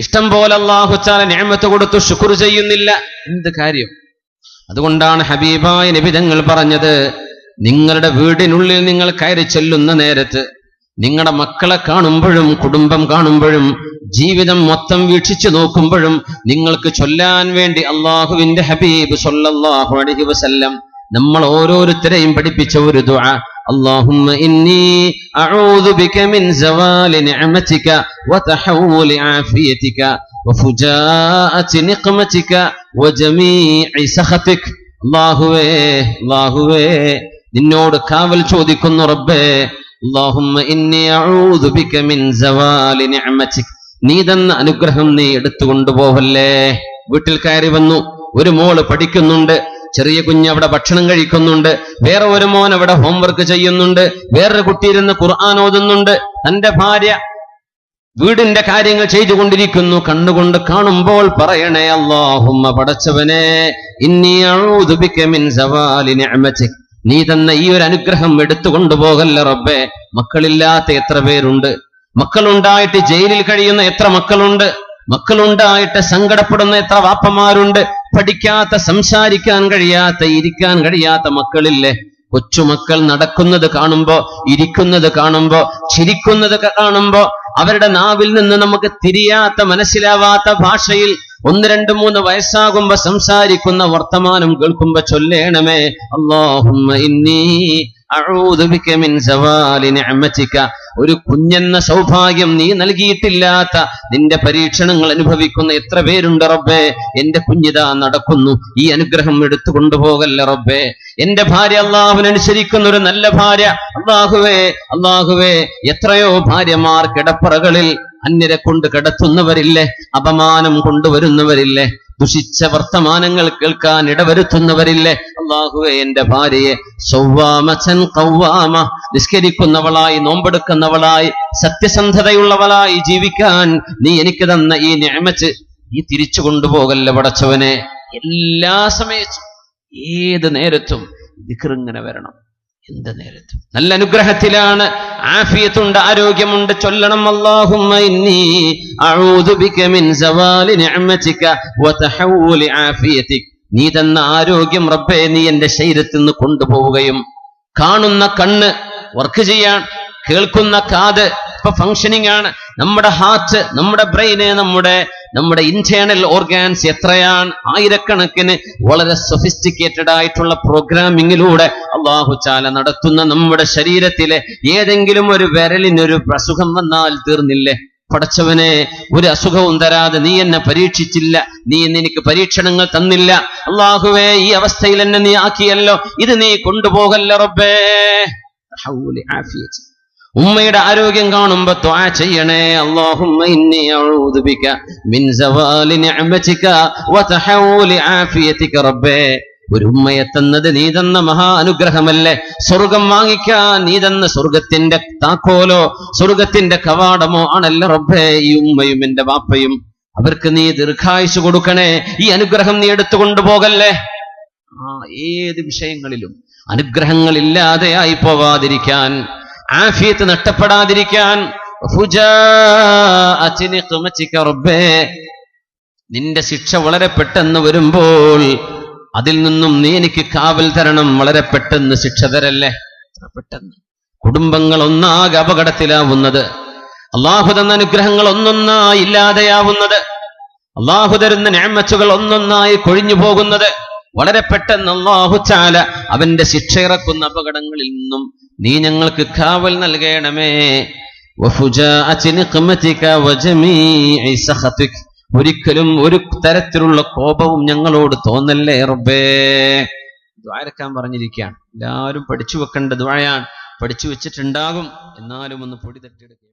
ഇഷ്ടം പോലെ അല്ലാഹു തആല നിഅമത്ത് കൊടുത്തു ശുക്ർ ചെയ്യുന്നില്ല. എന്ത് കാര്യം? അതുകൊണ്ടാണ് ഹബീബായ നബി തങ്ങൾ പറഞ്ഞത്, നിങ്ങളുടെ വീടിനുള്ളിൽ നിങ്ങൾ കയറി ചെല്ലുന്ന നേരത്ത് നിങ്ങളുടെ മക്കളെ കാണുമ്പോഴും കുടുംബം കാണുമ്പോഴും ജീവിതം മൊത്തം വീക്ഷിച്ചു നോക്കുമ്പോഴും നിങ്ങൾക്ക് ചൊല്ലാൻ വേണ്ടി അല്ലാഹുവിന്റെ ഹബീബ് സ്വല്ലല്ലാഹു അലൈഹി വസല്ലം നമ്മൾ ഓരോരുത്തരെയും പഠിപ്പിച്ച ഒരു ദുആ, اللهم إني أعوذ بك من زوال نعمتك وتحول عافيتك وفجاءة نقمتك وجميع سخطك. അല്ലാഹുവേ നിന്നോട് കാവൽ ചോദിക്കുന്നു റബ്ബേ. اللهم إني أعوذ بك من زوال نعمتك. നീ തന്ന അനുഗ്രഹം നീ എടുത്തുകൊണ്ടു പോവല്ലേ. വീട്ടിൽ കയറി വന്നു, ഒരു മോള് പഠിക്കുന്നുണ്ട്, ചെറിയ കുഞ്ഞ് അവിടെ ഭക്ഷണം കഴിക്കുന്നുണ്ട്, വേറെ ഒരു മോൻ അവിടെ ഹോംവർക്ക് ചെയ്യുന്നുണ്ട്, വേറൊരു കുട്ടി ഇരുന്ന് ഖുർആൻ ഓതുന്നുണ്ട്, തന്റെ ഭാര്യ വീടിന്റെ കാര്യങ്ങൾ ചെയ്തുകൊണ്ടിരിക്കുന്നു. കണ്ണുകൊണ്ട് കാണുമ്പോൾ പറയണേ, അല്ലാഹുമ്മ പടച്ചവനെ, ഇന്നി അഊദു ബിക മിൻ സവാലി നിഅമതിക്. നീ തന്ന ഈ ഒരു അനുഗ്രഹം എടുത്തുകൊണ്ടുപോകല്ല റബ്ബേ. മക്കളില്ലാത്ത എത്ര പേരുണ്ട്, മക്കളുണ്ടായിട്ട് ജയിലിൽ കഴിയുന്ന എത്ര മക്കളുണ്ട്, മക്കളുണ്ടായിട്ട് സങ്കടപ്പെടുന്ന എത്ര വാപ്പമാരുണ്ട്, പഠിക്കാത്ത, സംസാരിക്കാൻ കഴിയാത്ത, ഇരിക്കാൻ കഴിയാത്ത മക്കളില്ലേ? കൊച്ചുമക്കൾ നടക്കുന്നത് കാണുമ്പോ, ഇരിക്കുന്നത് കാണുമ്പോ, ചിരിക്കുന്നത് കാണുമ്പോ, അവരുടെ നാവിൽ നിന്ന് നമുക്ക് തിരിയാത്ത, മനസ്സിലാവാത്ത ഭാഷയിൽ 1, 2, 3 വയസ്സാകുമ്പോ സംസാരിക്കുന്ന വർത്തമാനം കേൾക്കുമ്പോ ചൊല്ലേണമേ, അല്ലാഹുമ്മ ഇന്നി അഊദു ബിക മിൻ സവാലി നിഅമതിക. ഒരു കുഞ്ഞെന്ന സൗഭാഗ്യം നീ നൽകിയിട്ടില്ലാത്ത നിന്റെ പരീക്ഷണങ്ങൾ അനുഭവിക്കുന്ന എത്ര പേരുണ്ട് റബ്ബേ. എന്റെ കുഞ്ഞിതാ നടക്കുന്നു, ഈ അനുഗ്രഹം എടുത്തു കൊണ്ടുപോകല്ല റബ്ബേ. എന്റെ ഭാര്യ അല്ലാഹുവിനനുസരിക്കുന്ന ഒരു നല്ല ഭാര്യ. അല്ലാഹുവേ എത്രയോ ഭാര്യമാർ കിടപ്പറകളിൽ അന്യരെ കൊണ്ട് കിടത്തുന്നവരില്ലേ, അപമാനം കൊണ്ടുവരുന്നവരില്ലേ, ദുഷിച്ച വർത്തമാനങ്ങൾ കേൾക്കാൻ ഇടവരുത്തുന്നവരില്ലേ. അല്ലാഹുവേ എന്റെ ഭാര്യയെ സൗവാമൻ ഖവ്വാമ, നിസ്കരിക്കുന്നവളായി, നോമ്പെടുക്കുന്നവളായി, സത്യസന്ധതയുള്ളവളായി ജീവിക്കാൻ നീ എനിക്ക് തന്ന ഈ നിഅമത്ത് നീ തിരിച്ചു കൊണ്ടുപോകല്ല പടച്ചവനെ. എല്ലാ സമയത്തും ഏത് നേരത്തും ദിക്ർ ഇങ്ങനെ വരണം. എന്ത് നേരത്തും നല്ല അനുഗ്രഹത്തിലാണ്, ആഫിയത്തുണ്ട്, ആരോഗ്യമുണ്ട്, ചൊല്ലണം അല്ലാഹുമ്മ ഇന്നി അഊദു ബിക മിൻ സവാലി നിഅമതിക വതഹവ്വുലി ആഫിയതിക. നീ തന്ന ആരോഗ്യം റബ്ബേ നീ എന്റെ ശരീരത്തിൽ നിന്ന് കൊണ്ടുപോവുകയും, കാണുന്ന കണ്ണ് വർക്ക് ചെയ്യാൻ, കേൾക്കുന്ന കാത് ഇപ്പൊ ഫങ്ഷനിങ് ആണ്, നമ്മുടെ ഹാർട്ട്, നമ്മുടെ ബ്രെയിന്, നമ്മുടെ ഇന്റേണൽ ഓർഗാൻസ് എത്രയാണ്, ആയിരക്കണക്കിന് വളരെ സൊഫിസ്റ്റിക്കേറ്റഡ് ആയിട്ടുള്ള പ്രോഗ്രാമിങ്ങിലൂടെ അല്ലാഹു തആല നടത്തുന്ന നമ്മുടെ ശരീരത്തിലെ ഏതെങ്കിലും ഒരു വിരലിനൊരു അസുഖം വന്നാൽ തീർന്നില്ലേ പടച്ചവനെ. ഒരു അസുഖവും തരാതെ നീ എന്നെ പരീക്ഷിച്ചില്ല, നീ എനിക്ക് പരീക്ഷണങ്ങൾ തന്നില്ല അല്ലാഹുവേ. ഈ അവസ്ഥയിൽ എന്നെ നീ ആക്കിയല്ലോ, ഇത് നീ കൊണ്ടുപോകല്ല റബ്ബേ. ഉമ്മയുടെ ആരോഗ്യം കാണുമ്പോ ദുആ ചെയ്യണേ, അല്ലാഹുമ്മ ഇന്നി അഊദു ബിക മിൻ സവാലി നിഅമതിക വതഹവ്വുലി ആഫിയതിക റബ്ബേ. ഒരു ഉമ്മയെ തന്നത് നീ തന്ന മഹാ അനുഗ്രഹമല്ലേ. സ്വർഗം വാങ്ങിക്കാൻ നീ തന്ന സ്വർഗത്തിന്റെ താക്കോലോ സ്വർഗത്തിന്റെ കവാടമോ ആണല്ലോ റബ്ബേ ഈ ഉമ്മയും എന്റെ വാപ്പയും. അവർക്ക് നീ ദീർഘായുസ് കൊടുക്കണേ, ഈ അനുഗ്രഹം നീ എടുത്തുകൊണ്ടുപോകല്ലേ. ഏത് വിഷയങ്ങളിലും അനുഗ്രഹങ്ങൾ ഇല്ലാതെയായി പോവാതിരിക്കാൻ, ആഫിയത്ത് നഷ്ടപ്പെടാതിരിക്കാൻ, റബ്ബേ നിന്റെ ശിക്ഷ വളരെ പെട്ടെന്ന് വരുമ്പോൾ അതിൽ നിന്നും നീ എനിക്ക് കാവൽ തരണം. വളരെ പെട്ടെന്ന് ശിക്ഷ തരല്ലേ, പെട്ടെന്ന്. കുടുംബങ്ങൾ ഒന്നാകെ അപകടത്തിലാവുന്നത്, അല്ലാഹു തന്ന അനുഗ്രഹങ്ങൾ ഒന്നൊന്നായി ഇല്ലാതെയാവുന്നത്, അല്ലാഹു തരുന്ന നിഅമത്തുകൾ ഒന്നൊന്നായി കൊഴിഞ്ഞു പോകുന്നത് വളരെ പെട്ടെന്ന്. അല്ലാഹു തആല അവന്റെ ശിക്ഷ ഇറക്കുന്ന അപകടങ്ങളിൽ നിന്നും നീ ഞങ്ങൾക്ക് കാവൽ നൽകണമേ. വഫുജാഅതി നിഖ്മതിക വജമീഇ സഖതിക. ഒരിക്കലും ഒരു തരത്തിലുള്ള കോപവും ഞങ്ങളോട് തോന്നല്ലേ റബ്ബേ. ദുആ പറഞ്ഞിരിക്കുകയാണ്, എല്ലാവരും പഠിച്ചു വെക്കേണ്ട ദുആയാണ്, പഠിച്ചു വെച്ചിട്ടുണ്ടാകും, എന്നാലും ഒന്ന് പൊടി തട്ടിയെടുക്കുക.